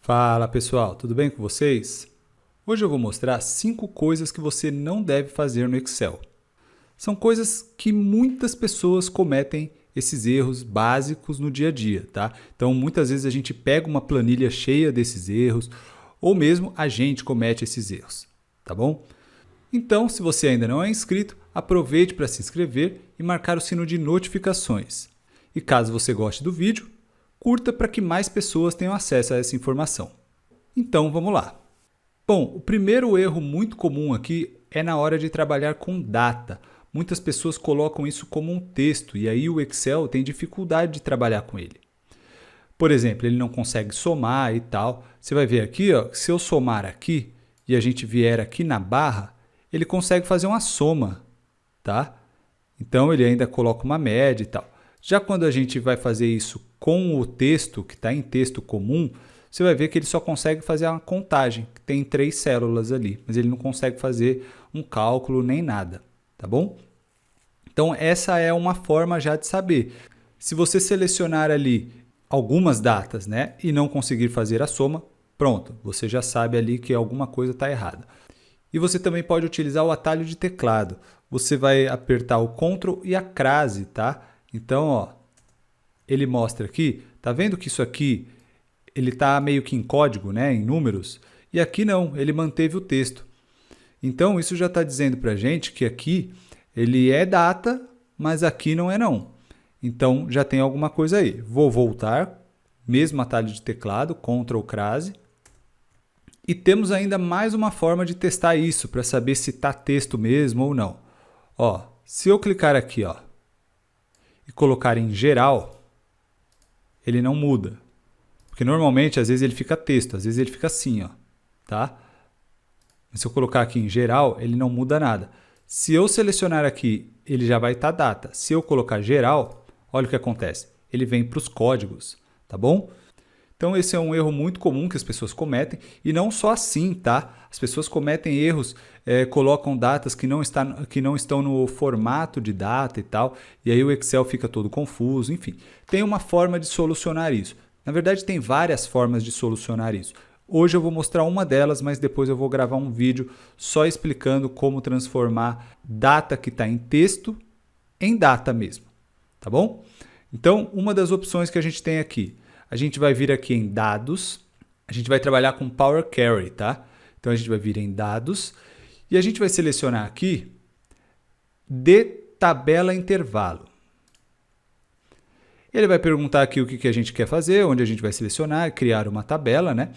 Fala pessoal, tudo bem com vocês? Hoje eu vou mostrar 5 coisas que você não deve fazer no Excel. São coisas que muitas pessoas cometem esses erros básicos no dia a dia, tá? Então muitas vezes a gente pega uma planilha cheia desses erros ou mesmo a gente comete esses erros, tá bom? Então, se você ainda não é inscrito, aproveite para se inscrever e marcar o sino de notificações. E caso você goste do vídeo, curta para que mais pessoas tenham acesso a essa informação. Então, vamos lá. Bom, o primeiro erro muito comum aqui é na hora de trabalhar com data. Muitas pessoas colocam isso como um texto e aí o Excel tem dificuldade de trabalhar com ele. Por exemplo, ele não consegue somar e tal. Você vai ver aqui, ó, se eu somar aqui e a gente vier aqui na barra, ele consegue fazer uma soma, tá? Então, ele ainda coloca uma média e tal. Já quando a gente vai fazer isso com o texto, que está em texto comum, você vai ver que ele só consegue fazer uma contagem, que tem 3 células ali, mas ele não consegue fazer um cálculo nem nada, tá bom? Então, essa é uma forma já de saber. Se você selecionar ali algumas datas, né, e não conseguir fazer a soma, pronto, você já sabe ali que alguma coisa está errada. E você também pode utilizar o atalho de teclado. Você vai apertar o Ctrl e a crase, tá? Então, ó, ele mostra aqui, tá vendo que isso aqui ele está meio que em código, né, em números, e aqui não, ele manteve o texto. Então, isso já está dizendo para a gente que aqui ele é data, mas aqui não é não. Então, já tem alguma coisa aí. Vou voltar, mesmo atalho de teclado, Ctrl crase. E temos ainda mais uma forma de testar isso, para saber se está texto mesmo ou não. Ó, se eu clicar aqui, ó, e colocar em geral, ele não muda. Porque normalmente, às vezes ele fica texto, às vezes ele fica assim, ó, tá? Mas se eu colocar aqui em geral, ele não muda nada. Se eu selecionar aqui, ele já vai estar data. Se eu colocar geral, olha o que acontece. Ele vem para os códigos, tá bom? Então, esse é um erro muito comum que as pessoas cometem, e não só assim, tá? As pessoas cometem erros, colocam datas que não estão no formato de data e tal, e aí o Excel fica todo confuso, enfim. Tem uma forma de solucionar isso. Na verdade, tem várias formas de solucionar isso. Hoje eu vou mostrar uma delas, mas depois eu vou gravar um vídeo só explicando como transformar data que está em texto em data mesmo, tá bom? Então, uma das opções que a gente tem aqui, a gente vai vir aqui em dados, a gente vai trabalhar com Power Query, tá? Então, a gente vai vir em dados e a gente vai selecionar aqui de tabela intervalo. Ele vai perguntar aqui o que a gente quer fazer, onde a gente vai selecionar, criar uma tabela, né?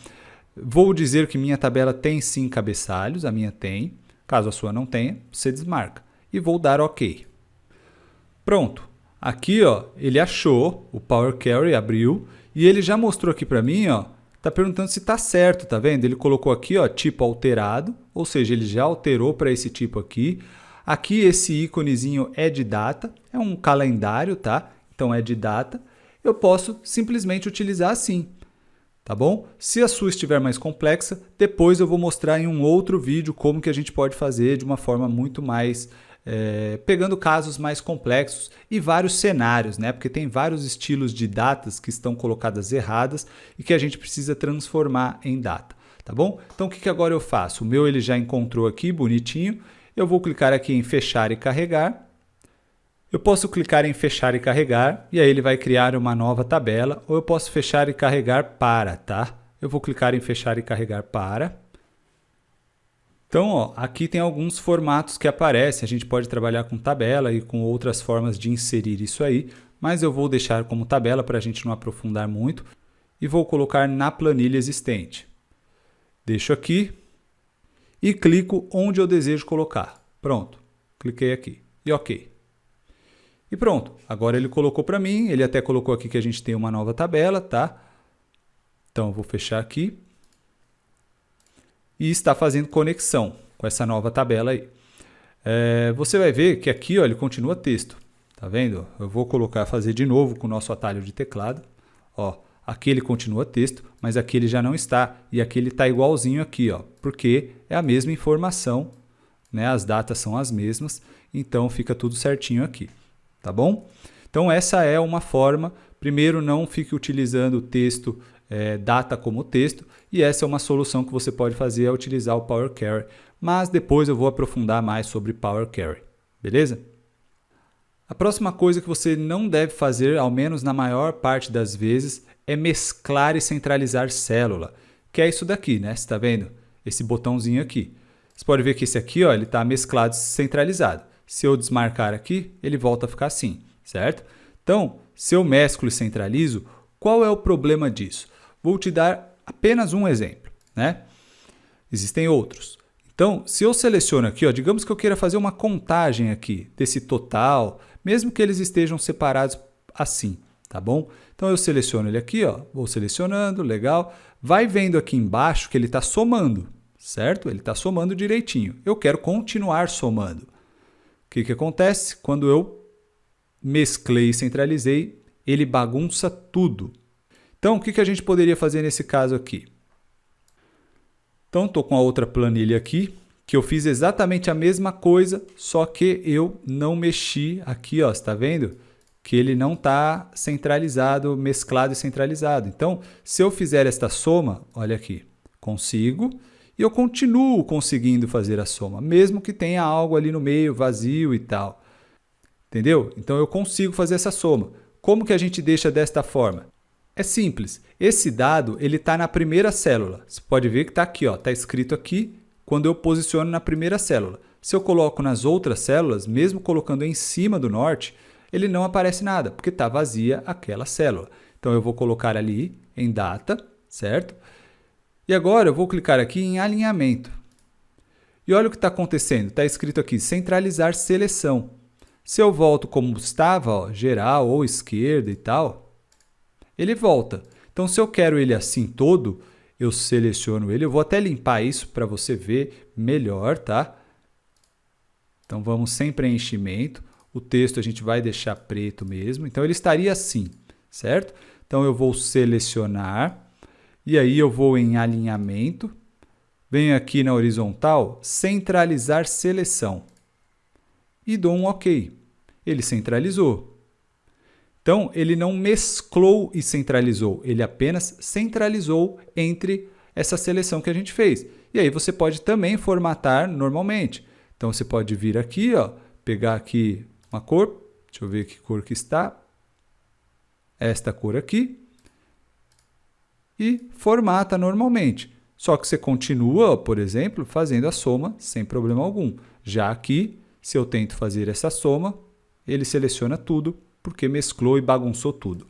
Vou dizer que minha tabela tem sim cabeçalhos, a minha tem. Caso a sua não tenha, você desmarca. E vou dar OK. Pronto. Aqui, ó, ele achou, o Power Query abriu, e ele já mostrou aqui para mim, ó, tá perguntando se tá certo, tá vendo? Ele colocou aqui, ó, tipo alterado, ou seja, ele já alterou para esse tipo aqui. Aqui esse íconezinho é de data, é um calendário, tá? Então é de data. Eu posso simplesmente utilizar assim, tá bom? Se a sua estiver mais complexa, depois eu vou mostrar em um outro vídeo como que a gente pode fazer de uma forma muito mais pegando casos mais complexos e vários cenários, né? Porque tem vários estilos de datas que estão colocadas erradas e que a gente precisa transformar em data, tá bom? Então o que agora eu faço? O meu ele já encontrou aqui bonitinho. Eu vou clicar aqui em fechar e carregar. Eu posso clicar em fechar e carregar e aí ele vai criar uma nova tabela, ou eu posso fechar e carregar para, tá? Eu vou clicar em fechar e carregar para. Então, ó, aqui tem alguns formatos que aparecem, a gente pode trabalhar com tabela e com outras formas de inserir isso aí, mas eu vou deixar como tabela para a gente não aprofundar muito e vou colocar na planilha existente. Deixo aqui e clico onde eu desejo colocar. Pronto, cliquei aqui e OK. E pronto, agora ele colocou para mim, ele até colocou aqui que a gente tem uma nova tabela, tá? Então, eu vou fechar aqui. E está fazendo conexão com essa nova tabela aí. Você vai ver que aqui, ó, ele continua texto, tá vendo? Eu vou fazer de novo com o nosso atalho de teclado. Ó, aqui ele continua texto, mas aqui ele já não está. E aqui ele está igualzinho aqui, ó, porque é a mesma informação, né? As datas são as mesmas, então fica tudo certinho aqui. Tá bom? Então essa é uma forma. Primeiro, não fique utilizando o texto data como texto, e essa é uma solução que você pode fazer ao utilizar o Power Query, mas depois eu vou aprofundar mais sobre Power Query, beleza? A próxima coisa que você não deve fazer, ao menos na maior parte das vezes, é mesclar e centralizar célula, que é isso daqui, né? Você está vendo? Esse botãozinho aqui. Você pode ver que esse aqui, ó, ele está mesclado e centralizado. Se eu desmarcar aqui, ele volta a ficar assim, certo? Então, se eu mesclo e centralizo, qual é o problema disso? Vou te dar apenas um exemplo, né? Existem outros. Então, se eu seleciono aqui, ó, digamos que eu queira fazer uma contagem aqui desse total, mesmo que eles estejam separados assim, tá bom? Então eu seleciono ele aqui, ó, vou selecionando, legal. Vai vendo aqui embaixo que ele está somando, certo? Ele está somando direitinho. Eu quero continuar somando. O que acontece? Quando eu mesclei e centralizei, ele bagunça tudo. Então, o que a gente poderia fazer nesse caso aqui? Então, estou com a outra planilha aqui, que eu fiz exatamente a mesma coisa, só que eu não mexi aqui, ó, você está vendo? Que ele não está centralizado, mesclado e centralizado. Então, se eu fizer esta soma, olha aqui, consigo, e eu continuo conseguindo fazer a soma, mesmo que tenha algo ali no meio vazio e tal. Entendeu? Então, eu consigo fazer essa soma. Como que a gente deixa desta forma? É simples. Esse dado ele está na primeira célula. Você pode ver que está aqui, está escrito aqui quando eu posiciono na primeira célula. Se eu coloco nas outras células, mesmo colocando em cima do norte, ele não aparece nada, porque está vazia aquela célula. Então, eu vou colocar ali em data, certo? E agora eu vou clicar aqui em alinhamento. E olha o que está acontecendo. Está escrito aqui, centralizar seleção. Se eu volto como estava, ó, geral ou esquerda e tal, ele volta. Então, se eu quero ele assim todo, eu seleciono ele. Eu vou até limpar isso para você ver melhor, tá? Então, vamos sem preenchimento. O texto a gente vai deixar preto mesmo. Então, ele estaria assim, certo? Então, eu vou selecionar. E aí, eu vou em alinhamento. Venho aqui na horizontal, centralizar seleção. E dou um OK. Ele centralizou. Então, ele não mesclou e centralizou, ele apenas centralizou entre essa seleção que a gente fez. E aí você pode também formatar normalmente. Então, você pode vir aqui, ó, pegar aqui uma cor, deixa eu ver que cor que está, esta cor aqui, e formata normalmente. Só que você continua, por exemplo, fazendo a soma sem problema algum. Já aqui, se eu tento fazer essa soma, ele seleciona tudo, porque mesclou e bagunçou tudo.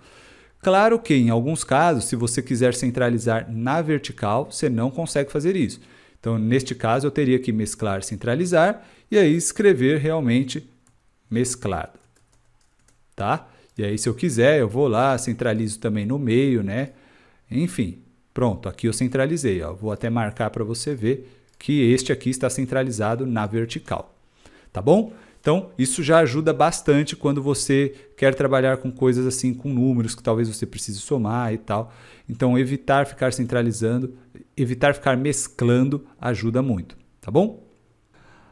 Claro que em alguns casos, se você quiser centralizar na vertical, você não consegue fazer isso. Então, neste caso, eu teria que mesclar, centralizar e aí escrever realmente mesclado. Tá? E aí, se eu quiser, eu vou lá, centralizo também no meio, né? Enfim, pronto, aqui eu centralizei. Ó. Vou até marcar para você ver que este aqui está centralizado na vertical. Tá bom? Então, isso já ajuda bastante quando você quer trabalhar com coisas assim, com números que talvez você precise somar e tal. Então, evitar ficar centralizando, evitar ficar mesclando ajuda muito, tá bom?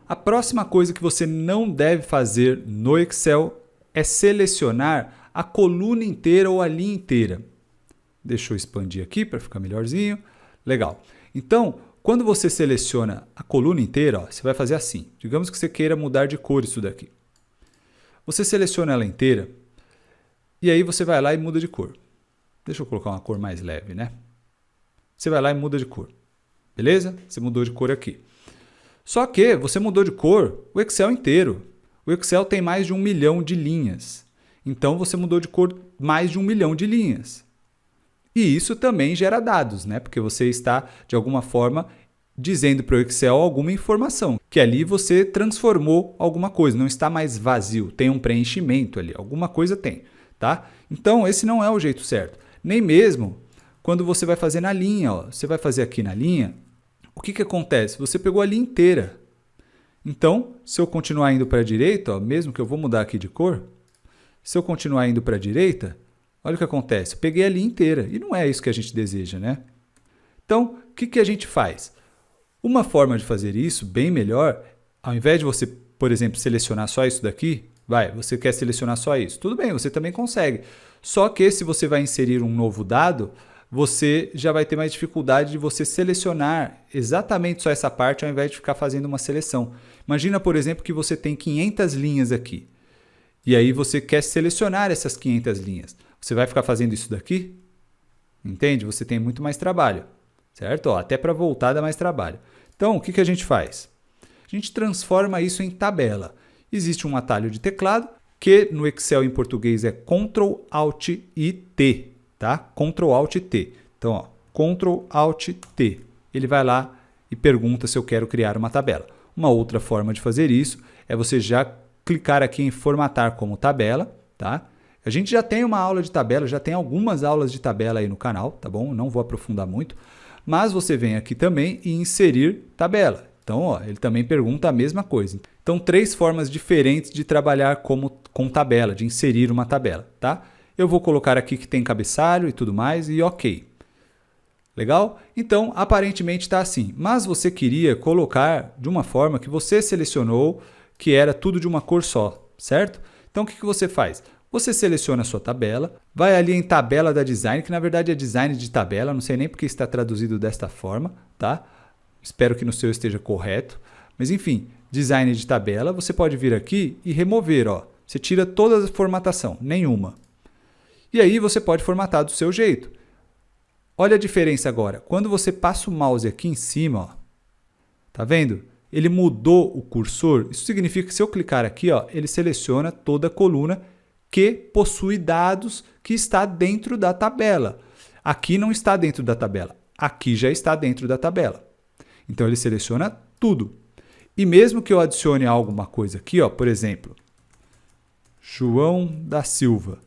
A próxima coisa que você não deve fazer no Excel é selecionar a coluna inteira ou a linha inteira. Deixa eu expandir aqui para ficar melhorzinho. Legal. Então, quando você seleciona a coluna inteira, ó, você vai fazer assim. Digamos que você queira mudar de cor isso daqui. Você seleciona ela inteira e aí você vai lá e muda de cor. Deixa eu colocar uma cor mais leve, né? Você vai lá e muda de cor. Beleza? Você mudou de cor aqui. Só que você mudou de cor o Excel inteiro. O Excel tem mais de 1 milhão de linhas. Então, você mudou de cor mais de 1 milhão de linhas. E isso também gera dados, né? Porque você está, de alguma forma, dizendo para o Excel alguma informação, que ali você transformou alguma coisa, não está mais vazio, tem um preenchimento ali, alguma coisa tem, tá? Então, esse não é o jeito certo. Nem mesmo quando você vai fazer na linha, ó, você vai fazer aqui na linha, o que acontece? Você pegou a linha inteira. Então, se eu continuar indo para a direita, ó, mesmo que eu vou mudar aqui de cor, se eu continuar indo para a direita, olha o que acontece, eu peguei a linha inteira e não é isso que a gente deseja, né? Então, o que a gente faz? Uma forma de fazer isso, bem melhor, ao invés de você, por exemplo, selecionar só isso daqui, você quer selecionar só isso, tudo bem, você também consegue. Só que se você vai inserir um novo dado, você já vai ter mais dificuldade de você selecionar exatamente só essa parte ao invés de ficar fazendo uma seleção. Imagina, por exemplo, que você tem 500 linhas aqui. E aí você quer selecionar essas 500 linhas. Você vai ficar fazendo isso daqui? Entende? Você tem muito mais trabalho, certo? Ó, até para voltar dá mais trabalho. Então, o que a gente faz? A gente transforma isso em tabela. Existe um atalho de teclado que no Excel em português é Ctrl Alt e T, tá? Ctrl Alt e T. Então, ó, Ctrl Alt T. Ele vai lá e pergunta se eu quero criar uma tabela. Uma outra forma de fazer isso é você já clicar aqui em formatar como tabela, tá? A gente já tem uma aula de tabela, já tem algumas aulas de tabela aí no canal, tá bom? Não vou aprofundar muito, mas você vem aqui também e inserir tabela. Então, ó, ele também pergunta a mesma coisa. Então, 3 formas diferentes de trabalhar com tabela, de inserir uma tabela, tá? Eu vou colocar aqui que tem cabeçalho e tudo mais e ok. Legal? Então, aparentemente está assim, mas você queria colocar de uma forma que você selecionou que era tudo de uma cor só, certo? Então, o que você faz? Você seleciona a sua tabela, vai ali em tabela da design, que na verdade é design de tabela, não sei nem porque está traduzido desta forma, tá? Espero que no seu esteja correto, mas enfim, design de tabela, você pode vir aqui e remover, ó. Você tira toda a formatação, nenhuma. E aí você pode formatar do seu jeito. Olha a diferença agora, quando você passa o mouse aqui em cima, ó, tá vendo? Ele mudou o cursor, isso significa que se eu clicar aqui, ó, ele seleciona toda a coluna que possui dados que está dentro da tabela. Aqui não está dentro da tabela, aqui já está dentro da tabela. Então ele seleciona tudo. E mesmo que eu adicione alguma coisa aqui, ó, por exemplo, João da Silva,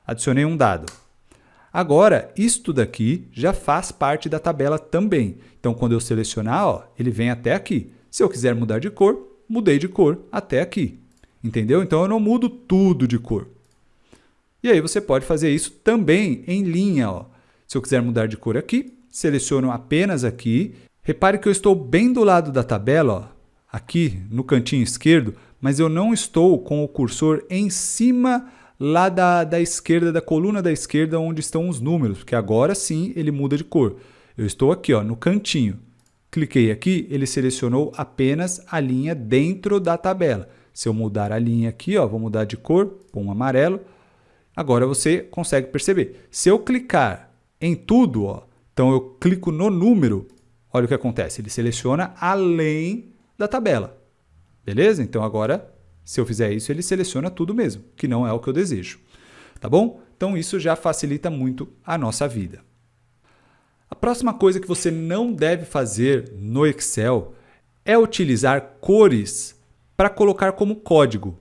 adicionei um dado. Agora, isto daqui já faz parte da tabela também. Então quando eu selecionar, ó, ele vem até aqui. Se eu quiser mudar de cor, mudei de cor até aqui. Entendeu? Então eu não mudo tudo de cor. E aí você pode fazer isso também em linha. Ó. Se eu quiser mudar de cor aqui, seleciono apenas aqui. Repare que eu estou bem do lado da tabela, ó, aqui no cantinho esquerdo, mas eu não estou com o cursor em cima lá da esquerda, da coluna da esquerda, onde estão os números, porque agora sim ele muda de cor. Eu estou aqui, ó, no cantinho. Cliquei aqui, ele selecionou apenas a linha dentro da tabela. Se eu mudar a linha aqui, ó, vou mudar de cor, para um amarelo, agora você consegue perceber. Se eu clicar em tudo, ó, então eu clico no número, olha o que acontece, ele seleciona além da tabela. Beleza? Então agora, se eu fizer isso, ele seleciona tudo mesmo, que não é o que eu desejo. Tá bom? Então isso já facilita muito a nossa vida. A próxima coisa que você não deve fazer no Excel é utilizar cores para colocar como código.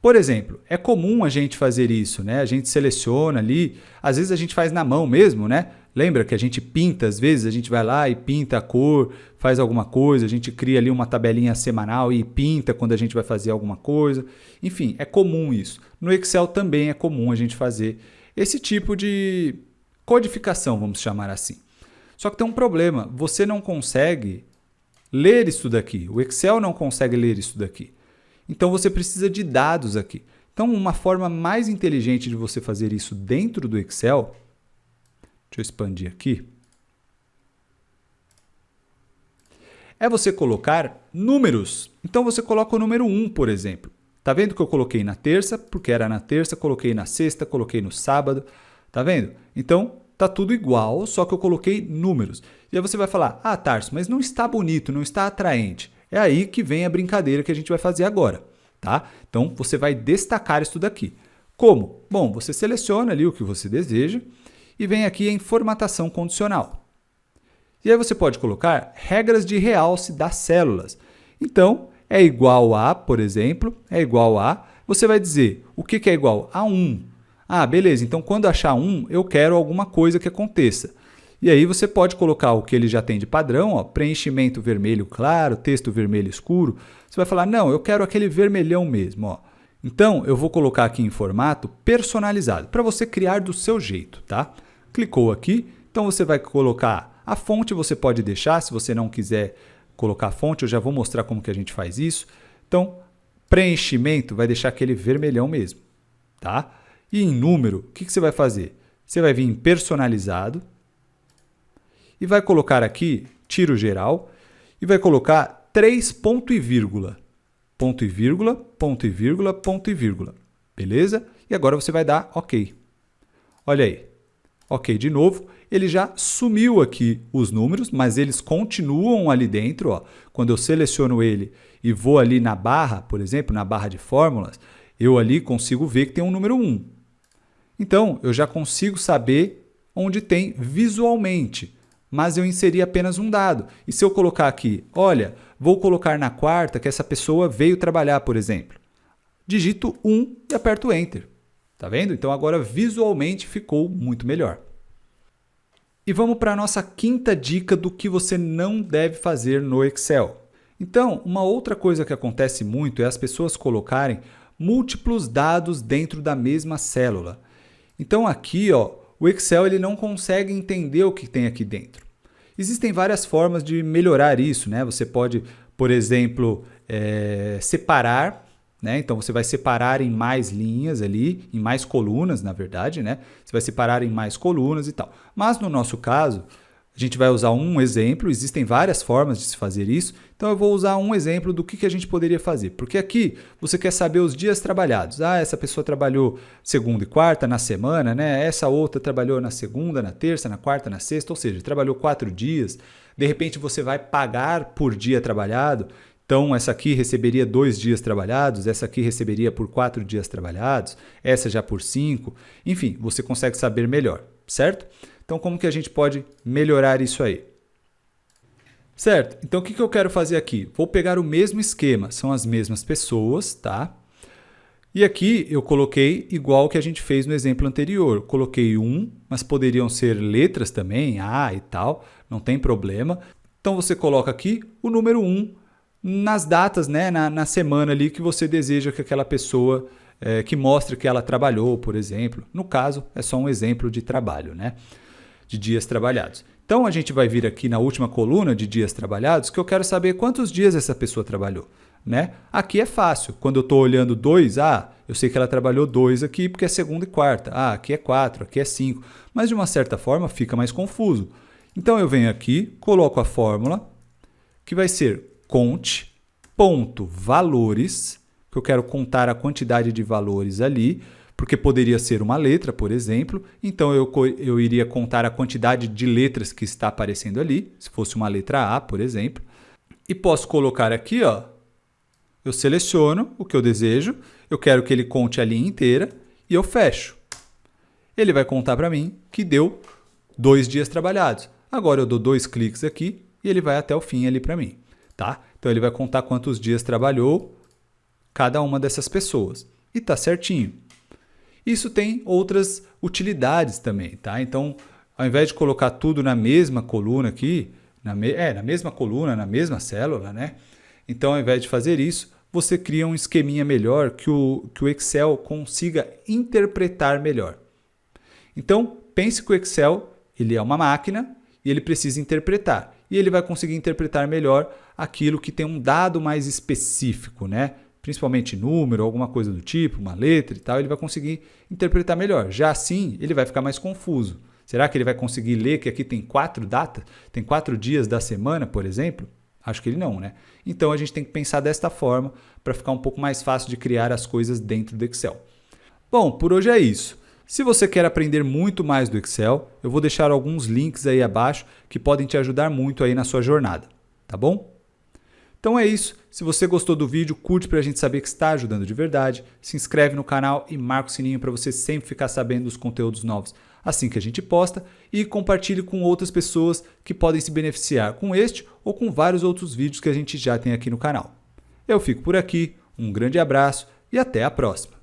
Por exemplo, é comum a gente fazer isso, né? A gente seleciona ali, às vezes a gente faz na mão mesmo, né? Lembra que a gente pinta, às vezes a gente vai lá e pinta a cor, faz alguma coisa, a gente cria ali uma tabelinha semanal e pinta quando a gente vai fazer alguma coisa. Enfim, é comum isso. No Excel também é comum a gente fazer esse tipo de codificação, vamos chamar assim. Só que tem um problema, você não consegue ler isso daqui, o Excel não consegue ler isso daqui. Então você precisa de dados aqui. Então uma forma mais inteligente de você fazer isso dentro do Excel, deixa eu expandir aqui, é você colocar números. Então você coloca o número 1, por exemplo. Tá vendo que eu coloquei na terça, porque era na terça, coloquei na sexta, coloquei no sábado, tá vendo? Então tá tudo igual, só que eu coloquei números. E aí você vai falar, ah, Tarso, mas não está bonito, não está atraente. É aí que vem a brincadeira que a gente vai fazer agora, tá? Então, você vai destacar isso daqui. Como? Bom, você seleciona ali o que você deseja e vem aqui em formatação condicional. E aí você pode colocar regras de realce das células. Então, é igual a, por exemplo, é igual a, você vai dizer o que é igual a 1. Ah, beleza, então quando achar 1, eu quero alguma coisa que aconteça. E aí você pode colocar o que ele já tem de padrão, ó, preenchimento vermelho claro, texto vermelho escuro. Você vai falar, não, eu quero aquele vermelhão mesmo. Ó. Então, eu vou colocar aqui em formato personalizado, para você criar do seu jeito, tá? Clicou aqui, então você vai colocar a fonte, você pode deixar, se você não quiser colocar a fonte, eu já vou mostrar como que a gente faz isso. Então, preenchimento vai deixar aquele vermelhão mesmo, tá? E em número, o que você vai fazer? Você vai vir em personalizado, e vai colocar aqui, tira o geral, e vai colocar 3 ponto e vírgula. Ponto e vírgula, ponto e vírgula, ponto e vírgula. Beleza? E agora você vai dar OK. Olha aí. OK de novo. Ele já sumiu aqui os números, mas eles continuam ali dentro. Ó. Quando eu seleciono ele e vou ali na barra, por exemplo, na barra de fórmulas, eu ali consigo ver que tem um número 1. Então, eu já consigo saber onde tem visualmente, mas eu inseri apenas um dado. E se eu colocar aqui, olha, vou colocar na quarta que essa pessoa veio trabalhar, por exemplo. Digito 1 e aperto Enter. Tá vendo? Então, agora visualmente ficou muito melhor. E vamos para a nossa quinta dica do que você não deve fazer no Excel. Então, uma outra coisa que acontece muito é as pessoas colocarem múltiplos dados dentro da mesma célula. Então aqui, ó, o Excel ele não consegue entender o que tem aqui dentro. Existem várias formas de melhorar isso, né? Você pode, por exemplo, separar, né? Então você vai separar em mais linhas ali, em mais colunas, na verdade, né? Você vai separar em mais colunas e tal. Mas no nosso caso, a gente vai usar um exemplo, existem várias formas de se fazer isso, então eu vou usar um exemplo do que a gente poderia fazer. Porque aqui você quer saber os dias trabalhados. Ah, essa pessoa trabalhou segunda e quarta na semana, né? Essa outra trabalhou na segunda, na terça, na quarta, na sexta, ou seja, trabalhou 4 dias. De repente você vai pagar por dia trabalhado, então essa aqui receberia 2 dias trabalhados, essa aqui receberia por 4 dias trabalhados, essa já por 5, enfim, você consegue saber melhor, certo? Então, como que a gente pode melhorar isso aí? Certo? Então, o que eu quero fazer aqui? Vou pegar o mesmo esquema, são as mesmas pessoas, tá? E aqui eu coloquei igual que a gente fez no exemplo anterior. Coloquei 1, mas poderiam ser letras também, A e tal, não tem problema. Então, você coloca aqui o número 1 nas datas, né? Na semana ali que você deseja que aquela pessoa, que mostre que ela trabalhou, por exemplo. No caso, é só um exemplo de trabalho, né? De dias trabalhados. Então, a gente vai vir aqui na última coluna de dias trabalhados, que eu quero saber quantos dias essa pessoa trabalhou, né? Aqui é fácil. Quando eu estou olhando 2, eu sei que ela trabalhou 2 aqui porque é segunda e quarta. Aqui é 4, aqui é 5. Mas, de uma certa forma, fica mais confuso. Então, eu venho aqui, coloco a fórmula, que vai ser conte.valores, que eu quero contar a quantidade de valores ali, porque poderia ser uma letra, por exemplo, então eu iria contar a quantidade de letras que está aparecendo ali, se fosse uma letra A, por exemplo, e posso colocar aqui, ó, eu seleciono o que eu desejo, eu quero que ele conte a linha inteira e eu fecho. Ele vai contar para mim que deu 2 dias trabalhados. Agora eu dou 2 cliques aqui e ele vai até o fim ali para mim, tá? Então ele vai contar quantos dias trabalhou cada uma dessas pessoas e tá certinho. Isso tem outras utilidades também, tá? Então, ao invés de colocar tudo na mesma coluna aqui, na mesma coluna, na mesma célula, né? Então, ao invés de fazer isso, você cria um esqueminha melhor que o Excel consiga interpretar melhor. Então, pense que o Excel ele é uma máquina e ele precisa interpretar. E ele vai conseguir interpretar melhor aquilo que tem um dado mais específico, né? Principalmente número, alguma coisa do tipo, uma letra e tal, ele vai conseguir interpretar melhor. Já assim, ele vai ficar mais confuso. Será que ele vai conseguir ler que aqui tem 4 datas? Tem 4 dias da semana, por exemplo? Acho que ele não, né? Então, a gente tem que pensar desta forma para ficar um pouco mais fácil de criar as coisas dentro do Excel. Bom, por hoje é isso. Se você quer aprender muito mais do Excel, eu vou deixar alguns links aí abaixo que podem te ajudar muito aí na sua jornada, tá bom? Então é isso. Se você gostou do vídeo, curte para a gente saber que está ajudando de verdade, se inscreve no canal e marca o sininho para você sempre ficar sabendo dos conteúdos novos assim que a gente posta e compartilhe com outras pessoas que podem se beneficiar com este ou com vários outros vídeos que a gente já tem aqui no canal. Eu fico por aqui, um grande abraço e até a próxima!